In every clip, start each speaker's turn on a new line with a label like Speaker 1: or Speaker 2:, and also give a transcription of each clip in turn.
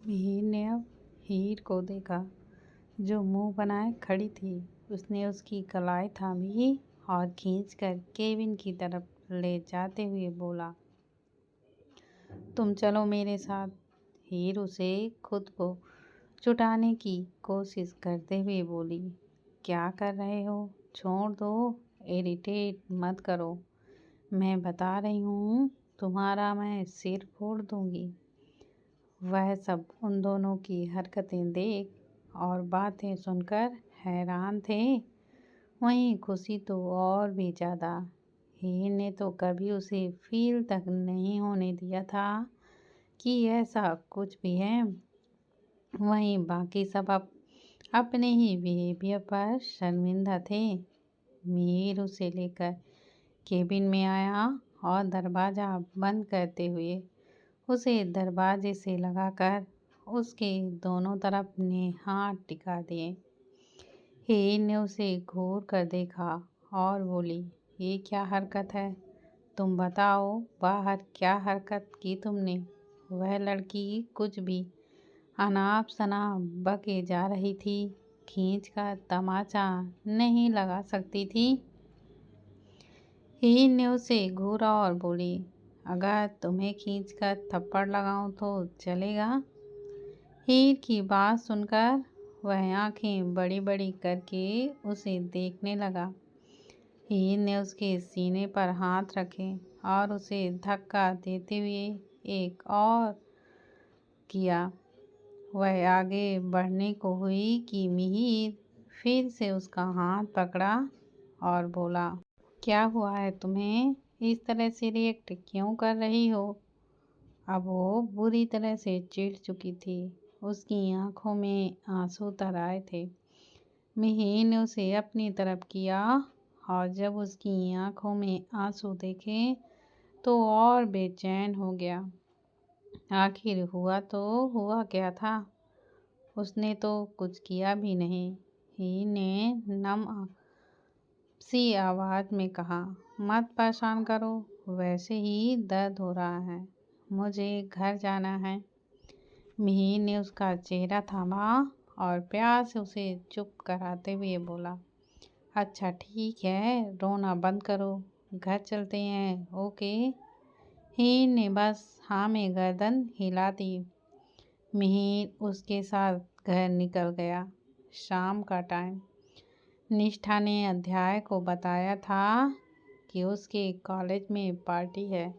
Speaker 1: मिहिर ने अब हीर को देखा जो मुंह बनाए खड़ी थी। उसने उसकी कलाई थामी और खींचकर केबिन की तरफ ले जाते हुए बोला, तुम चलो मेरे साथ। हीर उसे खुद को छुटाने की कोशिश करते हुए बोली, क्या कर रहे हो? छोड़ दो, इरिटेट मत करो। मैं बता रही हूँ, तुम्हारा मैं सिर फोड़ दूंगी। वह सब उन दोनों की हरकतें देख और बातें सुनकर हैरान थे। वहीं खुशी तो और भी ज़्यादा। हीर ने तो कभी उसे फील तक नहीं होने दिया था कि ऐसा कुछ भी है। वहीं बाकी सब अपने ही बिहेवियर पर शर्मिंदा थे। मीर उसे लेकर केबिन में आया और दरवाज़ा बंद करते हुए उसे दरवाजे से लगाकर उसके दोनों तरफ ने हाथ टिका दिए। हीर ने उसे घूर कर देखा और बोली, ये क्या हरकत है? तुम बताओ, बाहर क्या हरकत की तुमने? वह लड़की कुछ भी अनाप शनाप बके जा रही थी। खींच कर तमाचा नहीं लगा सकती थी। हीर ने उसे घूरा और बोली, अगर तुम्हें खींचकर थप्पड़ लगाऊं तो चलेगा? हीर की बात सुनकर वह आंखें बड़ी बड़ी करके उसे देखने लगा। हीर ने उसके सीने पर हाथ रखे और उसे धक्का देते हुए एक और किया। वह आगे बढ़ने को हुई कि मिहिर फिर से उसका हाथ पकड़ा और बोला, क्या हुआ है तुम्हें? इस तरह से रिएक्ट क्यों कर रही हो? अब वो बुरी तरह से चिढ़ चुकी थी। उसकी आंखों में आंसू तर आए थे। मिहिर ने उसे अपनी तरफ किया और जब उसकी आंखों में आंसू देखे तो और बेचैन हो गया। आखिर हुआ तो हुआ क्या था? उसने तो कुछ किया भी नहीं। हीर ने नम सी आवाज़ में कहा, मत परेशान करो, वैसे ही दर्द हो रहा है, मुझे घर जाना है। मिहिर ने उसका चेहरा थामा और प्यार से उसे चुप कराते हुए बोला, अच्छा ठीक है, रोना बंद करो, घर चलते हैं, ओके। हीर ने बस हाँ में गर्दन हिला दी। मिहिर उसके साथ घर निकल गया। शाम का टाइम। निष्ठा ने अध्याय को बताया था कि उसके कॉलेज में पार्टी है।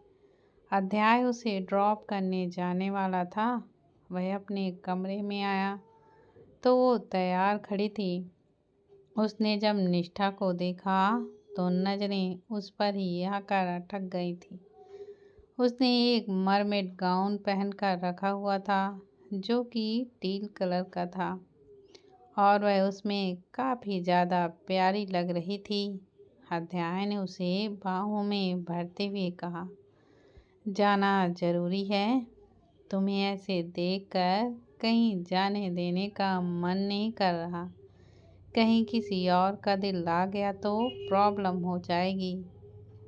Speaker 1: अध्याय उसे ड्रॉप करने जाने वाला था। वह अपने कमरे में आया तो वो तैयार खड़ी थी। उसने जब निष्ठा को देखा तो नज़रें उस पर ही आकर अटक गई थी। उसने एक मरमेड गाउन पहनकर रखा हुआ था जो कि टील कलर का था और वह उसमें काफ़ी ज़्यादा प्यारी लग रही थी। अध्याय ने उसे बाहों में भरते हुए कहा, जाना ज़रूरी है? तुम्हें ऐसे देखकर कहीं जाने देने का मन नहीं कर रहा। कहीं किसी और का दिल आ गया तो प्रॉब्लम हो जाएगी।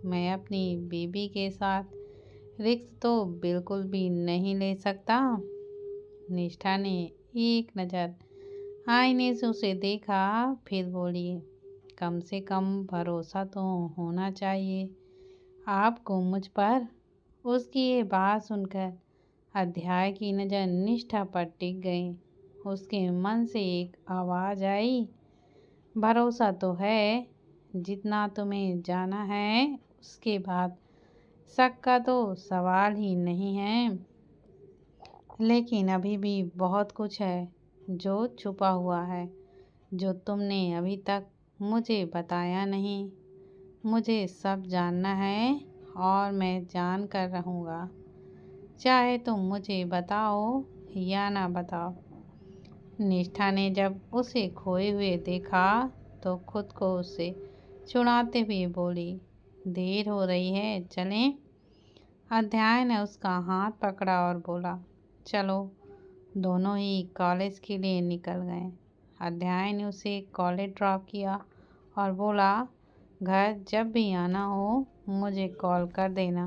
Speaker 1: मैं अपनी बीबी के साथ रिस्क तो बिल्कुल भी नहीं ले सकता। निष्ठा ने एक नज़र आईने से उसे देखा, फिर बोली, कम से कम भरोसा तो होना चाहिए आपको मुझ पर। उसकी ये बात सुनकर अध्याय की नज़र निष्ठा पर टिक गई। उसके मन से एक आवाज़ आई, भरोसा तो है, जितना तुम्हें जाना है उसके बाद शक का तो सवाल ही नहीं है। लेकिन अभी भी बहुत कुछ है जो छुपा हुआ है, जो तुमने अभी तक मुझे बताया नहीं। मुझे सब जानना है और मैं जान कर रहूँगा, चाहे तुम मुझे बताओ या ना बताओ। निष्ठा ने जब उसे खोए हुए देखा तो खुद को उससे छुड़ाते हुए बोली, देर हो रही है, चलें? अध्याय ने उसका हाथ पकड़ा और बोला, चलो। दोनों ही कॉलेज के लिए निकल गए। अध्याय ने उसे कॉलेज ड्रॉप किया और बोला, घर जब भी आना हो मुझे कॉल कर देना।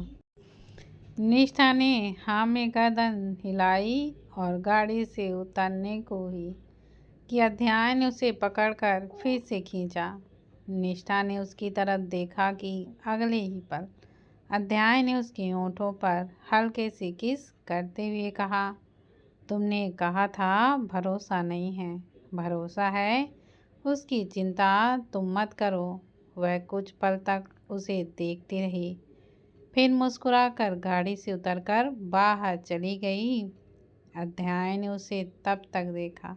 Speaker 1: निष्ठा ने हाँ में गर्दन हिलाई और गाड़ी से उतरने को ही कि अध्याय ने उसे पकड़कर फिर से खींचा। निष्ठा ने उसकी तरफ देखा कि अगले ही पल अध्याय ने उसके होंठों पर हल्के से किस करते हुए कहा, तुमने कहा था भरोसा नहीं है। भरोसा है, उसकी चिंता तुम मत करो। वह कुछ पल तक उसे देखती रही, फिर मुस्कुराकर गाड़ी से उतरकर बाहर चली गई। अध्याय ने उसे तब तक देखा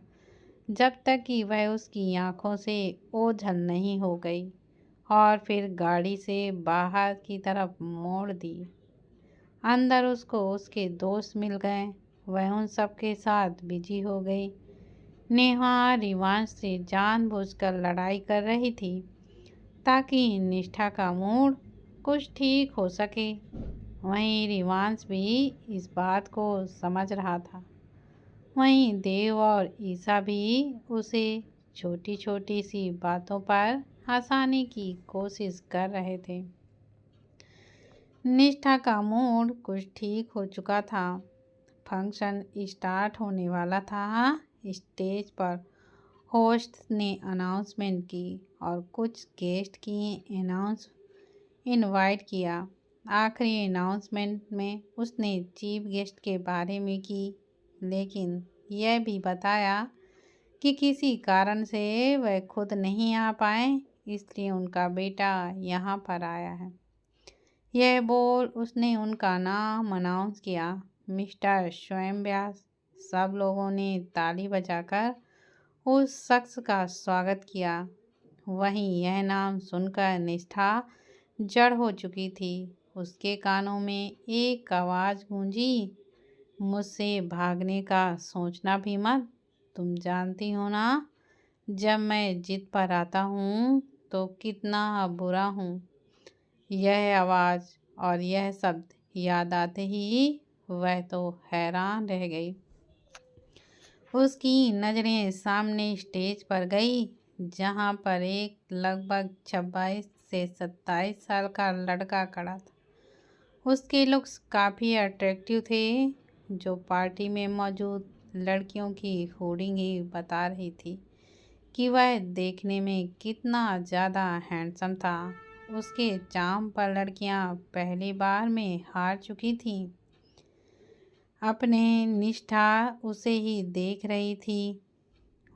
Speaker 1: जब तक कि वह उसकी आंखों से ओझल नहीं हो गई और फिर गाड़ी से बाहर की तरफ मोड़ दी। अंदर उसको उसके दोस्त मिल गए। वह उन सब के साथ बिजी हो गई। नेहा रिवांश से जानबूझकर लड़ाई कर रही थी ताकि निष्ठा का मूड कुछ ठीक हो सके। वहीं रिवांश भी इस बात को समझ रहा था। वहीं देव और ईसा भी उसे छोटी छोटी सी बातों पर हंसाने की कोशिश कर रहे थे। निष्ठा का मूड कुछ ठीक हो चुका था। फंक्शन स्टार्ट होने वाला था। स्टेज पर होस्ट ने अनाउंसमेंट की और कुछ गेस्ट की इनवाइट किया। आखिरी अनाउंसमेंट में उसने चीफ गेस्ट के बारे में की, लेकिन यह भी बताया कि किसी कारण से वह खुद नहीं आ पाए, इसलिए उनका बेटा यहाँ पर आया है। यह बोल उसने उनका नाम अनाउंस किया, मिस्टर स्वयं व्यास। सब लोगों ने ताली बजाकर उस शख्स का स्वागत किया। वहीं यह नाम सुनकर निष्ठा जड़ हो चुकी थी। उसके कानों में एक आवाज़ गूंजी, मुझसे भागने का सोचना भी मत। तुम जानती हो ना, जब मैं जिद पर आता हूँ तो कितना बुरा हूँ। यह आवाज़ और यह शब्द याद आते ही वह तो हैरान रह गई। उसकी नज़रें सामने स्टेज पर गई, जहाँ पर एक लगभग 26 से 27 साल का लड़का खड़ा था। उसके लुक्स काफ़ी अट्रैक्टिव थे, जो पार्टी में मौजूद लड़कियों की होर्डिंग ही बता रही थी कि वह देखने में कितना ज़्यादा हैंडसम था। उसके चार्म पर लड़कियां पहली बार में हार चुकी थीं। अपने निष्ठा उसे ही देख रही थी।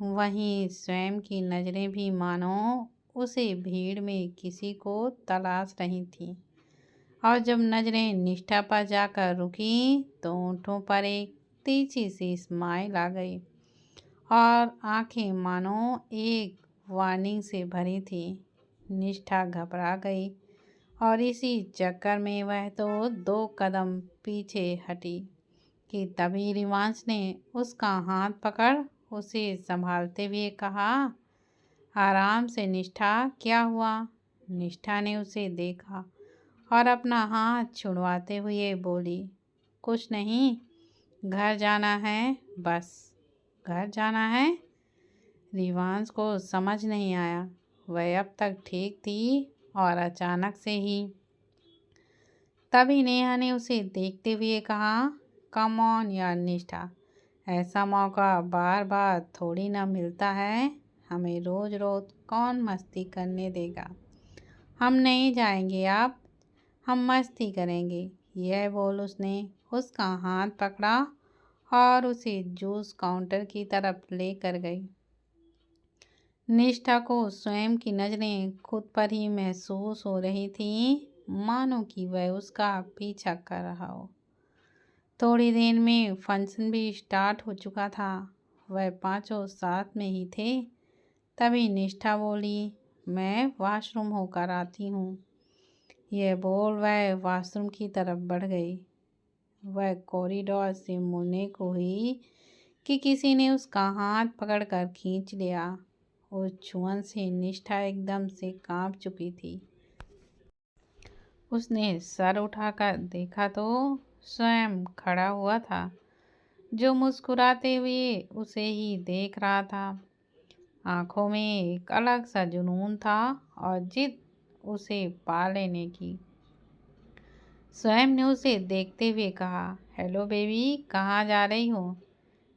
Speaker 1: वहीं स्वयं की नज़रें भी मानो उसे भीड़ में किसी को तलाश रही थीं। और जब नज़रें निष्ठा पर जाकर रुकी तो होंठों पर एक तीखी सी स्माइल आ गई और आंखें मानो एक वार्निंग से भरी थी। निष्ठा घबरा गई और इसी चक्कर में वह तो 2 कदम पीछे हटी कि तभी रिवांश ने उसका हाथ पकड़ उसे संभालते हुए कहा, आराम से निष्ठा, क्या हुआ? निष्ठा ने उसे देखा और अपना हाथ छुड़वाते हुए बोली, कुछ नहीं, घर जाना है, बस। घर जाना है? रिवांश को समझ नहीं आया। वह अब तक ठीक थी और अचानक से ही तभी नेहा ने उसे देखते हुए कहा, कम ऑन यार निष्ठा, ऐसा मौका बार बार थोड़ी ना मिलता है। हमें रोज़ रोज़ कौन मस्ती करने देगा। हम नहीं जाएंगे, आप, हम मस्ती करेंगे। यह बोल उसने उसका हाथ पकड़ा और उसे जूस काउंटर की तरफ लेकर गई। निष्ठा को स्वयं की नज़रें खुद पर ही महसूस हो रही थीं, मानो कि वह उसका पीछा कर रहा हो। थोड़ी देर में फंक्शन भी स्टार्ट हो चुका था। वह पांचों साथ में ही थे। तभी निष्ठा बोली, मैं वॉशरूम होकर आती हूँ। यह बोल वह वॉशरूम की तरफ बढ़ गई। वह कॉरिडोर से मुड़ने को हुई कि किसी ने उसका हाथ पकड़कर खींच लिया। उस छुअन से निष्ठा एकदम से कांप चुकी थी। उसने सर उठाकर देखा तो स्वयं खड़ा हुआ था, जो मुस्कुराते हुए उसे ही देख रहा था। आंखों में एक अलग सा जुनून था और जिद उसे पा लेने की। स्वयं ने उसे देखते हुए कहा, हेलो बेबी, कहाँ जा रही हो?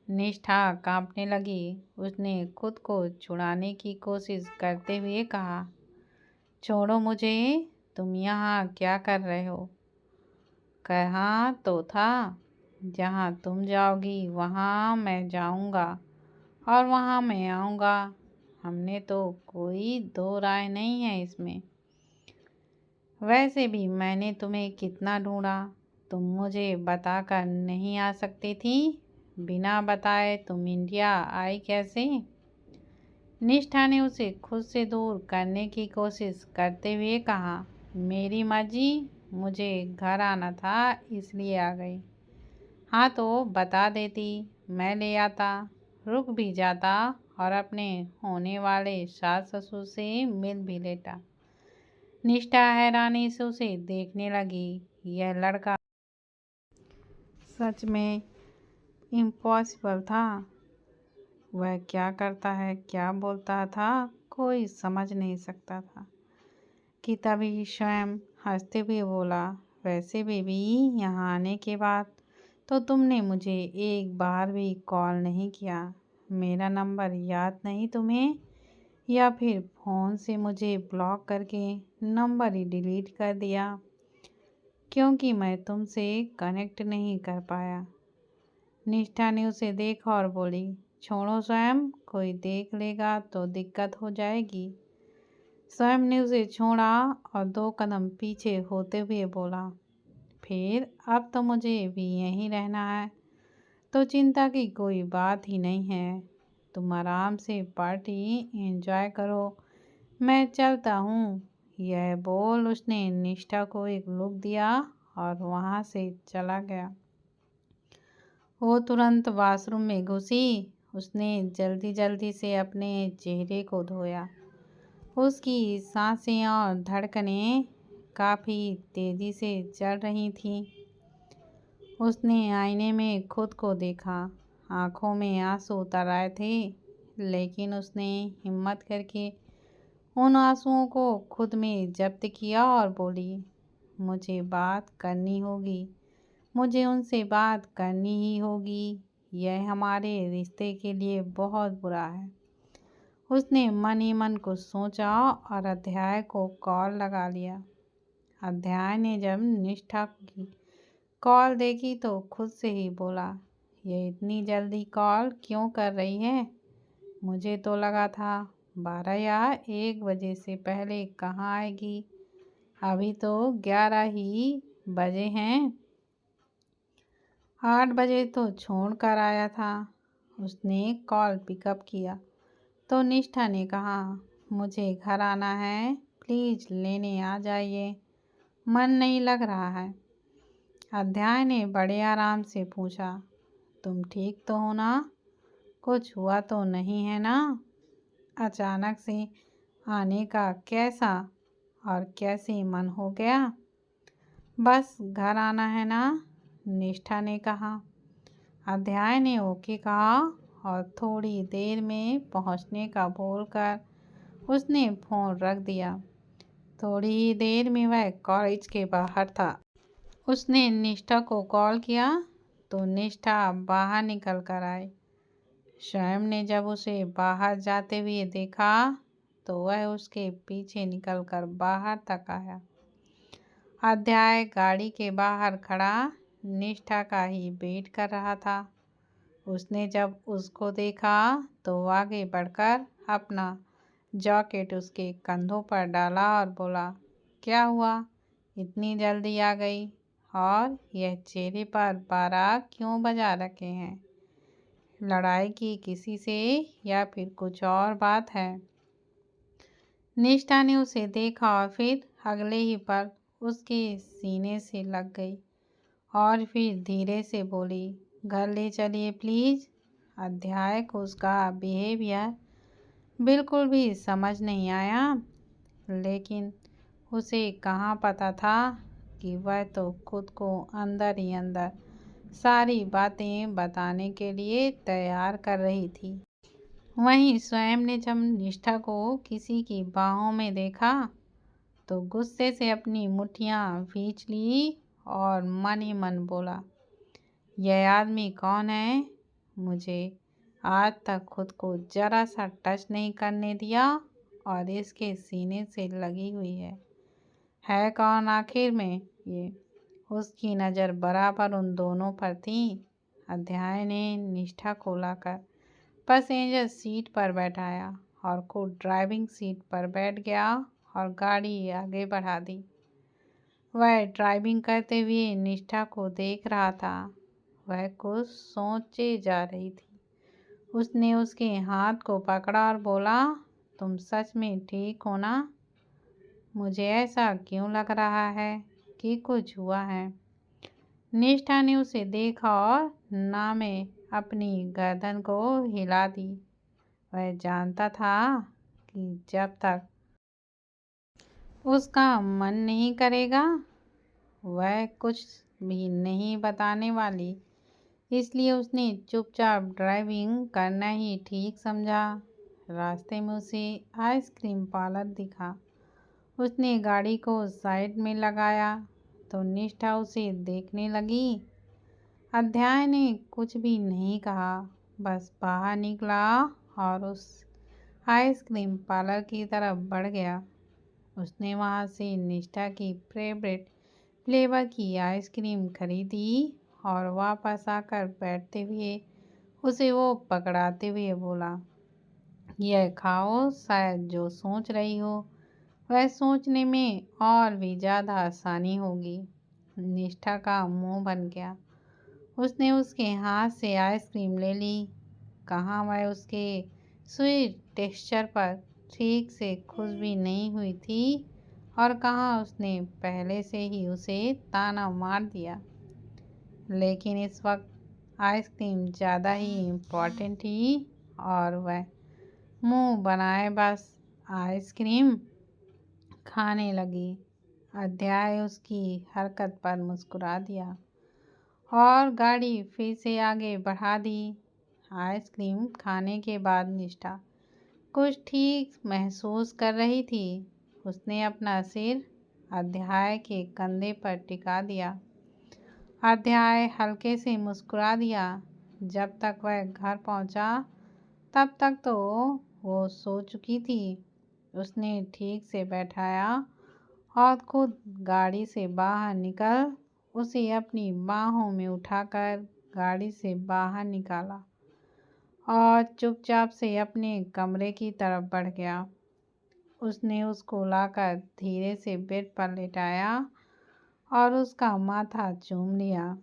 Speaker 1: निष्ठा कांपने लगी। उसने खुद को छुड़ाने की कोशिश करते हुए कहा, छोड़ो मुझे, तुम यहाँ क्या कर रहे हो? कहा तो था, जहाँ तुम जाओगी वहाँ मैं जाऊँगा और वहाँ मैं आऊँगा। हमने तो कोई दो राय नहीं है इसमें। वैसे भी मैंने तुम्हें कितना ढूंढा, तुम मुझे बताकर नहीं आ सकती थी? बिना बताए तुम इंडिया आई कैसे? निष्ठा ने उसे खुद से दूर करने की कोशिश करते हुए कहा, मेरी मर्जी, मुझे घर आना था इसलिए आ गई। हाँ तो बता देती, मैं ले आता, रुक भी जाता और अपने होने वाले सास ससुर से मिल भी लेता। निष्ठा हैरानी से उसे देखने लगी। यह लड़का सच में इम्पॉसिबल था। वह क्या करता है, क्या बोलता था, कोई समझ नहीं सकता था कि तभी स्वयं हंसते हुए बोला, वैसे बेबी, यहाँ आने के बाद तो तुमने मुझे एक बार भी कॉल नहीं किया। मेरा नंबर याद नहीं तुम्हें, या फिर फ़ोन से मुझे ब्लॉक करके नंबर ही डिलीट कर दिया क्योंकि मैं तुमसे कनेक्ट नहीं कर पाया? निष्ठा ने उसे देखा और बोली, छोड़ो स्वयं, कोई देख लेगा तो दिक्कत हो जाएगी। स्वयं ने उसे छोड़ा और 2 कदम पीछे होते हुए बोला, फिर अब तो मुझे भी यहीं रहना है, तो चिंता की कोई बात ही नहीं है। तुम आराम से पार्टी एंजॉय करो, मैं चलता हूँ। यह बोल उसने निष्ठा को एक लुक दिया और वहाँ से चला गया। वो तुरंत वॉशरूम में घुसी। उसने जल्दी जल्दी से अपने चेहरे को धोया। उसकी सांसें और धड़कनें काफ़ी तेज़ी से चल रही थीं। उसने आईने में खुद को देखा। आंखों में आंसू उतर आए थे, लेकिन उसने हिम्मत करके उन आंसुओं को खुद में जब्त किया और बोली, मुझे बात करनी होगी, मुझे उनसे बात करनी ही होगी। यह हमारे रिश्ते के लिए बहुत बुरा है। उसने मन ही मन कुछ सोचा और अध्याय को कॉल लगा लिया। अध्याय ने जब निष्ठा की कॉल देखी तो खुद से ही बोला, ये इतनी जल्दी कॉल क्यों कर रही है? मुझे तो लगा था 12 या 1 बजे से पहले कहाँ आएगी। अभी तो 11 ही बजे हैं। 8 बजे तो छोड़ कर आया था। उसने कॉल पिकअप किया तो निष्ठा ने कहा, मुझे घर आना है, प्लीज़ लेने आ जाइए, मन नहीं लग रहा है। अध्याय ने बड़े आराम से पूछा, तुम ठीक तो हो ना? कुछ हुआ तो नहीं है ना? अचानक से आने का कैसा और कैसे मन हो गया? बस घर आना है ना? निष्ठा ने कहा। अध्याय ने ओके कहा और थोड़ी देर में पहुंचने का बोलकर उसने फ़ोन रख दिया। थोड़ी ही देर में वह कॉलेज के बाहर था। उसने निष्ठा को कॉल किया तो निष्ठा बाहर निकल कर आई। स्वयं ने जब उसे बाहर जाते हुए देखा तो वह उसके पीछे निकलकर बाहर तक आया। अध्याय गाड़ी के बाहर खड़ा निष्ठा का ही वेट कर रहा था। उसने जब उसको देखा तो आगे बढ़कर अपना जैकेट उसके कंधों पर डाला और बोला, क्या हुआ, इतनी जल्दी आ गई? और यह चेहरे पर 12 क्यों बजा रखे हैं? लड़ाई की किसी से या फिर कुछ और बात है? निष्ठा ने उसे देखा और फिर अगले ही पल उसके सीने से लग गई और फिर धीरे से बोली, घर ले चलिए प्लीज़। अध्याय को उसका बिहेवियर बिल्कुल भी समझ नहीं आया, लेकिन उसे कहाँ पता था कि वह तो खुद को अंदर ही अंदर सारी बातें बताने के लिए तैयार कर रही थी। वहीं स्वयं ने जब निष्ठा को किसी की बाहों में देखा तो गुस्से से अपनी मुट्ठियाँ भींच ली और मन ही मन बोला, यह आदमी कौन है? मुझे आज तक खुद को जरा सा टच नहीं करने दिया और इसके सीने से लगी हुई है कौन आखिर में ये? उसकी नज़र बराबर उन दोनों पर थी। अध्याय ने निष्ठा को लाकर पैसेंजर सीट पर बैठाया और खुद ड्राइविंग सीट पर बैठ गया और गाड़ी आगे बढ़ा दी। वह ड्राइविंग करते हुए निष्ठा को देख रहा था। वह कुछ सोचे जा रही थी। उसने उसके हाथ को पकड़ा और बोला, तुम सच में ठीक हो ना? मुझे ऐसा क्यों लग रहा है कि कुछ हुआ है? निष्ठा ने उसे देखा और ना में अपनी गर्दन को हिला दी। वह जानता था कि जब तक उसका मन नहीं करेगा वह कुछ भी नहीं बताने वाली, इसलिए उसने चुपचाप ड्राइविंग करना ही ठीक समझा। रास्ते में उसे आइसक्रीम पार्लर दिखा। उसने गाड़ी को साइड में लगाया तो निष्ठा उसे देखने लगी। अध्याय ने कुछ भी नहीं कहा, बस बाहर निकला और उस आइसक्रीम पार्लर की तरफ बढ़ गया। उसने वहां से निष्ठा की फेवरेट फ्लेवर की आइसक्रीम खरीदी और वापस आकर बैठते हुए उसे वो पकड़ाते हुए बोला, यह खाओ, शायद जो सोच रही हो वह सोचने में और भी ज़्यादा आसानी होगी। निष्ठा का मुंह बन गया। उसने उसके हाथ से आइसक्रीम ले ली। कहाँ वह उसके स्वीट टेक्सचर पर ठीक से खुश भी नहीं हुई थी और कहाँ उसने पहले से ही उसे ताना मार दिया। लेकिन इस वक्त आइसक्रीम ज़्यादा ही इम्पोर्टेंट थी और वह मुंह बनाए बस आइसक्रीम खाने लगी। अध्याय उसकी हरकत पर मुस्कुरा दिया और गाड़ी फिर से आगे बढ़ा दी। आइसक्रीम खाने के बाद निष्ठा कुछ ठीक महसूस कर रही थी। उसने अपना सिर अध्याय के कंधे पर टिका दिया। अध्याय हल्के से मुस्कुरा दिया। जब तक वह घर पहुंचा तब तक तो वो सो चुकी थी। उसने ठीक से बैठाया और खुद गाड़ी से बाहर निकल उसे अपनी बाहों में उठाकर गाड़ी से बाहर निकाला और चुपचाप से अपने कमरे की तरफ बढ़ गया। उसने उसको लाकर धीरे से बेड पर लेटाया और उसका माथा चूम लिया।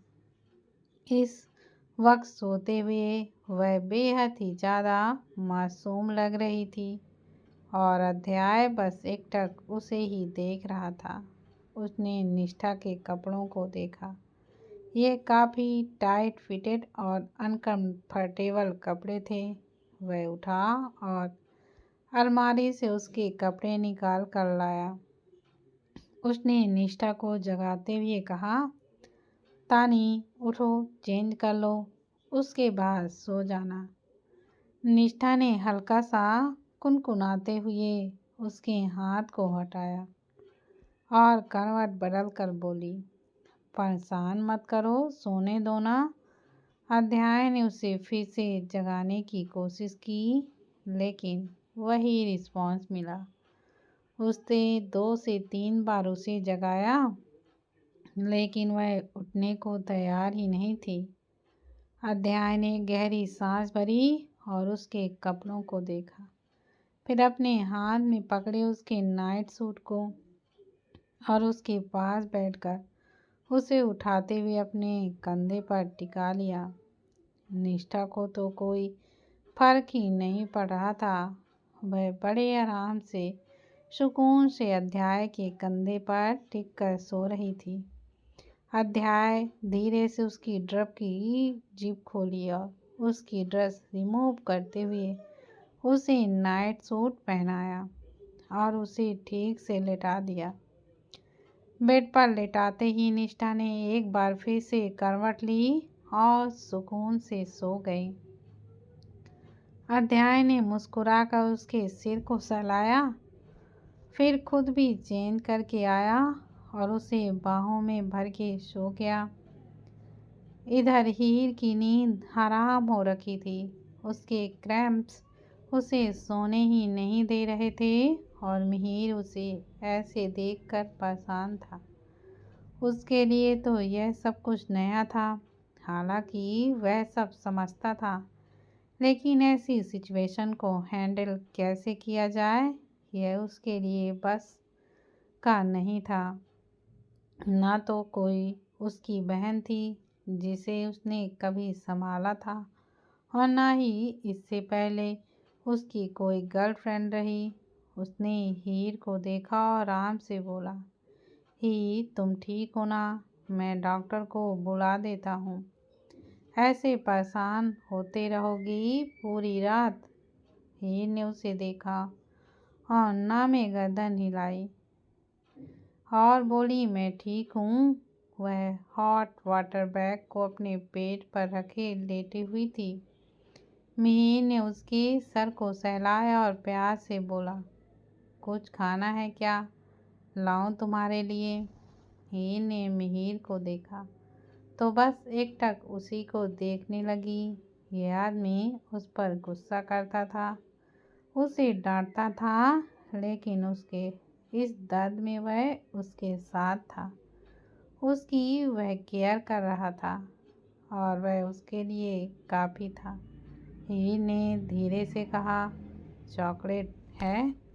Speaker 1: इस वक्त सोते हुए वह बेहद ही ज़्यादा मासूम लग रही थी और अध्याय बस एकटक उसे ही देख रहा था। उसने निष्ठा के कपड़ों को देखा। ये काफ़ी टाइट फिटेड और अनकंफर्टेबल कपड़े थे। वह उठा और अलमारी से उसके कपड़े निकाल कर लाया। उसने निष्ठा को जगाते हुए कहा, तानी उठो, चेंज कर लो, उसके बाद सो जाना। निष्ठा ने हल्का सा कुनकुनाते हुए उसके हाथ को हटाया और करवट बदल कर बोली, परेशान मत करो, सोने दो ना। अध्याय ने उसे फिर से जगाने की कोशिश की लेकिन वही रिस्पॉन्स मिला। उसने 2 से 3 बार उसे जगाया लेकिन वह उठने को तैयार ही नहीं थी। अध्याय ने गहरी सांस भरी और उसके कपड़ों को देखा, फिर अपने हाथ में पकड़े उसके नाइट सूट को और उसके पास बैठकर उसे उठाते हुए अपने कंधे पर टिका लिया। निष्ठा को तो कोई फर्क ही नहीं पड़ रहा था। वह बड़े आराम से सुकून से अध्याय के कंधे पर टिक कर सो रही थी। अध्याय धीरे से उसकी ड्रेस की जिप खोली और उसकी ड्रेस रिमूव करते हुए उसे नाइट सूट पहनाया और उसे ठीक से लेटा दिया। बेड पर लेटाते ही निष्ठा ने एक बार फिर से करवट ली और सुकून से सो गई। अध्याय ने मुस्कुराकर उसके सिर को सहलाया, फिर खुद भी चेंज करके आया और उसे बाहों में भर के सो गया। इधर हीर की नींद हराम हो रखी थी। उसके क्रैम्प्स उसे सोने ही नहीं दे रहे थे और मिहिर उसे ऐसे देखकर परेशान था। उसके लिए तो यह सब कुछ नया था। हालांकि वह सब समझता था, लेकिन ऐसी सिचुएशन को हैंडल कैसे किया जाए यह उसके लिए बस का नहीं था। ना तो कोई उसकी बहन थी जिसे उसने कभी संभाला था और ना ही इससे पहले उसकी कोई गर्लफ्रेंड रही। उसने हीर को देखा और आराम से बोला, हीर तुम ठीक हो ना? मैं डॉक्टर को बुला देता हूँ। ऐसे परेशान होते रहोगी पूरी रात? हीर ने उसे देखा और ना में गर्दन हिलाई और बोली, मैं ठीक हूँ। वह हॉट वाटर बैग को अपने पेट पर रखे लेटी हुई थी। मिहिर ने उसके सर को सहलाया और प्यार से बोला, कुछ खाना है क्या? लाऊं तुम्हारे लिए? हीर ने मिहिर को देखा तो बस एकटक उसी को देखने लगी। यह आदमी उस पर गुस्सा करता था, उसे डांटता था, लेकिन उसके इस दर्द में वह उसके साथ था। उसकी वह केयर कर रहा था और वह उसके लिए काफ़ी था। हीर ने धीरे से कहा, चॉकलेट है?